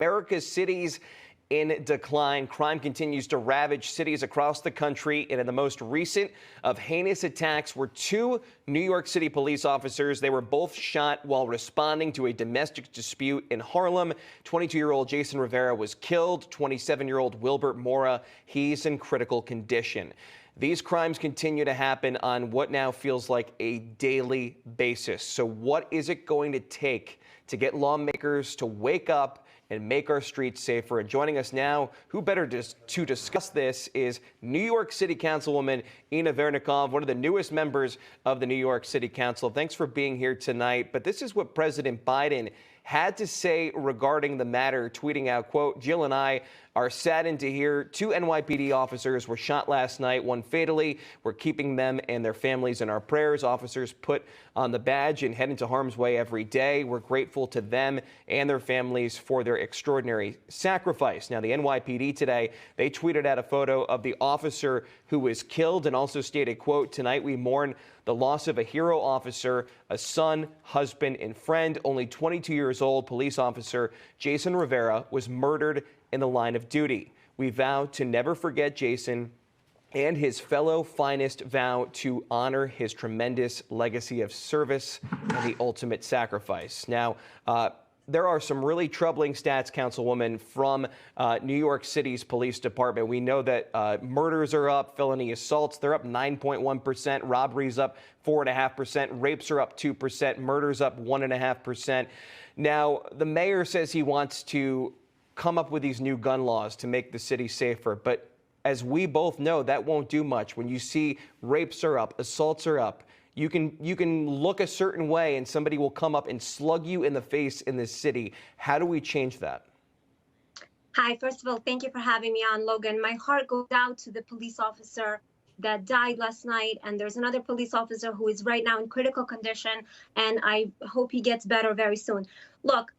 America's cities in decline. Crime continues to ravage cities across the country. And in the most recent of heinous attacks were two New York City police officers. They were both shot while responding to a domestic dispute in Harlem. 22-year-old Jason Rivera was killed. 27-year-old Wilbert Mora, he's in critical condition. These crimes continue to happen on what now feels like a daily basis. So what is it going to take to get lawmakers to wake up and make our streets safer? And joining us now, who better to discuss this, is New York City Councilwoman Vernikov, one of the newest members of the New York City Council. Thanks for being here tonight. But this is what President Biden had to say regarding the matter, tweeting out, quote, "Jill and I are saddened to hear two NYPD officers were shot last night, one fatally. We're keeping them and their families in our prayers. Officers put on the badge and head into harm's way every day. We're grateful to them and their families for their extraordinary sacrifice." Now, the NYPD today, they tweeted out a photo of the officer who was killed and also stated, quote, "Tonight we mourn the loss of a hero officer, a son, husband, and friend. Only 22 years old, police officer Jason Rivera was murdered in the line of duty. We vow to never forget Jason, and his fellow finest vow to honor his tremendous legacy of service and the ultimate sacrifice." Now, there are some really troubling stats, Councilwoman, from New York City's police department. We know that murders are up, felony assaults, they're up 9.1%, robberies up 4.5%, rapes are up 2%, murders up 1.5%. Now, the mayor says he wants to come up with these new gun laws to make the city safer, but as we both know, that won't do much. When you see rapes are up, assaults are up, you can look a certain way and somebody will come up and slug you in the face in this city. How do we change that? Hi, first of all, thank you for having me on, Logan. My heart goes out to the police officer that died last night, and there's another police officer who is right now in critical condition, and I hope he gets better very soon. Look,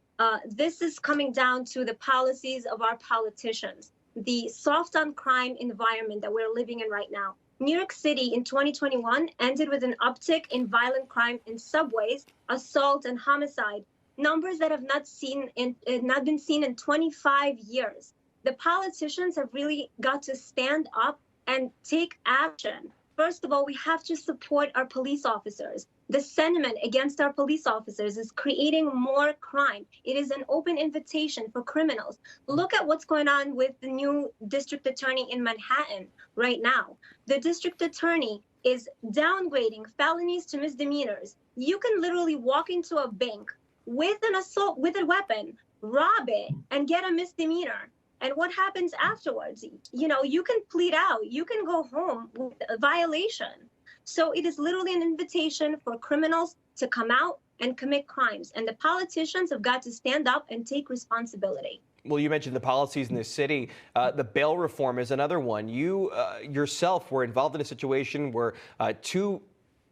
this is coming down to the policies of our politicians, the soft on crime environment that we're living in right now. New York City in 2021 ended with an uptick in violent crime in subways, assault, and homicide, numbers that have not been seen in 25 years. The politicians have really got to stand up and take action. First of all, we have to support our police officers. The sentiment against our police officers is creating more crime. It is an open invitation for criminals. Look at what's going on with the new district attorney in Manhattan right now. The district attorney is downgrading felonies to misdemeanors. You can literally walk into a bank with an assault, with a weapon, rob it, and get a misdemeanor. And what happens afterwards? You know, you can plead out, you can go home with a violation. So it is literally an invitation for criminals to come out and commit crimes. And the politicians have got to stand up and take responsibility. Well, you mentioned the policies in this city. The bail reform is another one. You yourself were involved in a situation where two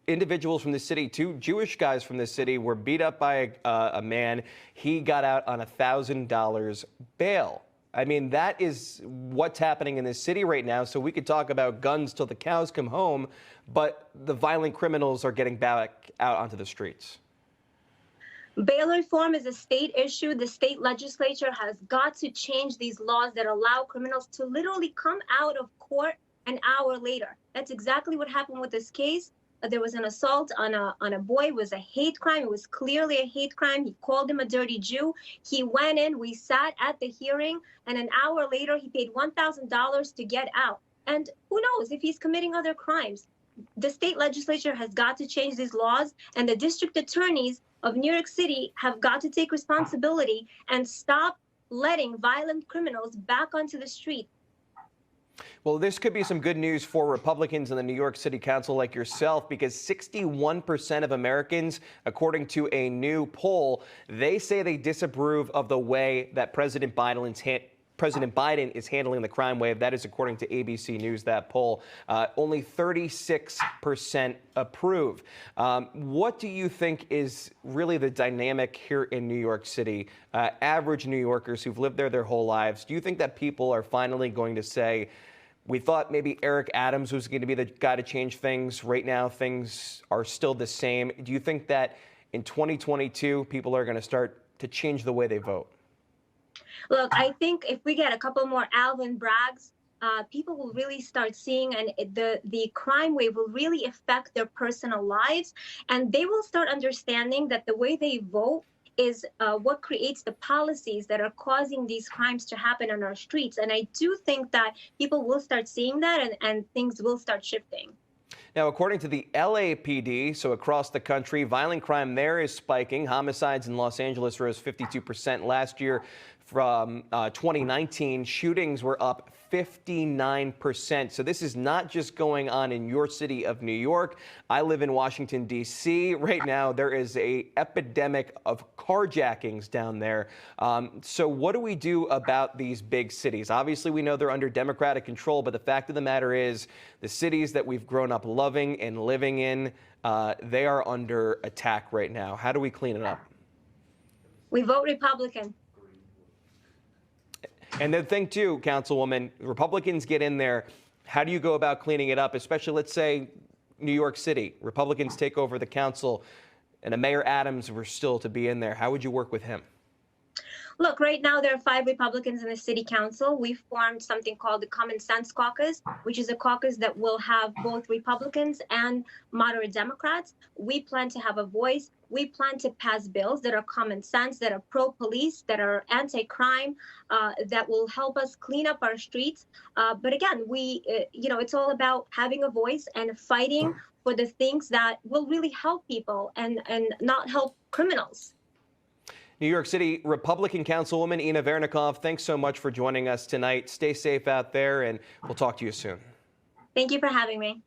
individuals from the city, two Jewish guys from the city, were beat up by a man. He got out on $1,000 bail. I mean, that is what's happening in this city right now. So we could talk about guns till the cows come home, but the violent criminals are getting back out onto the streets. Bail reform is a state issue. The state legislature has got to change these laws that allow criminals to literally come out of court an hour later. That's exactly what happened with this case. There was an assault on a boy. It was a hate crime. It was clearly a hate crime. He called him a dirty Jew. He went in. We sat at the hearing, and an hour later, he paid $1,000 to get out. And who knows if he's committing other crimes? The state legislature has got to change these laws, and the district attorneys of New York City have got to take responsibility and stop letting violent criminals back onto the street. Well, this could be some good news for Republicans in the New York City Council like yourself, because 61% of Americans, according to a new poll, they say they disapprove of the way that President Biden is handling the crime wave. That is according to ABC News, that poll. Only 36% approve. What do you think is really the dynamic here in New York City? Average New Yorkers who've lived there their whole lives, do you think that people are finally going to say, we thought maybe Eric Adams was going to be the guy to change things. Right now, things are still the same. Do you think that in 2022, people are going to start to change the way they vote? Look, I think if we get a couple more Alvin Braggs, people will really start seeing, and the crime wave will really affect their personal lives, and they will start understanding that the way they vote is what creates the policies that are causing these crimes to happen on our streets. And I do think that people will start seeing that, and things will start shifting. Now, according to the LAPD, so across the country, violent crime there is spiking. Homicides in Los Angeles rose 52% last year from 2019. Shootings were up 59%. So this is not just going on in your city of New York. I live in Washington, D.C. Right now, there is an epidemic of carjackings down there. So what do we do about these big cities? Obviously, we know they're under Democratic control, but the fact of the matter is the cities that we've grown up loving and living in, they are under attack right now. How do we clean it up? We vote Republican. And the thing, too, Councilwoman, Republicans get in there. How do you go about cleaning it up, especially, let's say, New York City? Republicans take over the council, and a Mayor Adams were still to be in there. How would you work with him? Look, right now there are 5 Republicans in the city council. We formed something called the Common Sense Caucus, which is a caucus that will have both Republicans and moderate Democrats. We plan to have a voice. We plan to pass bills that are common sense, that are pro-police, that are anti-crime, that will help us clean up our streets. But again, it's all about having a voice and fighting for the things that will really help people and not help criminals. New York City Republican Councilwoman Ina Vernikov, thanks so much for joining us tonight. Stay safe out there, and we'll talk to you soon. Thank you for having me.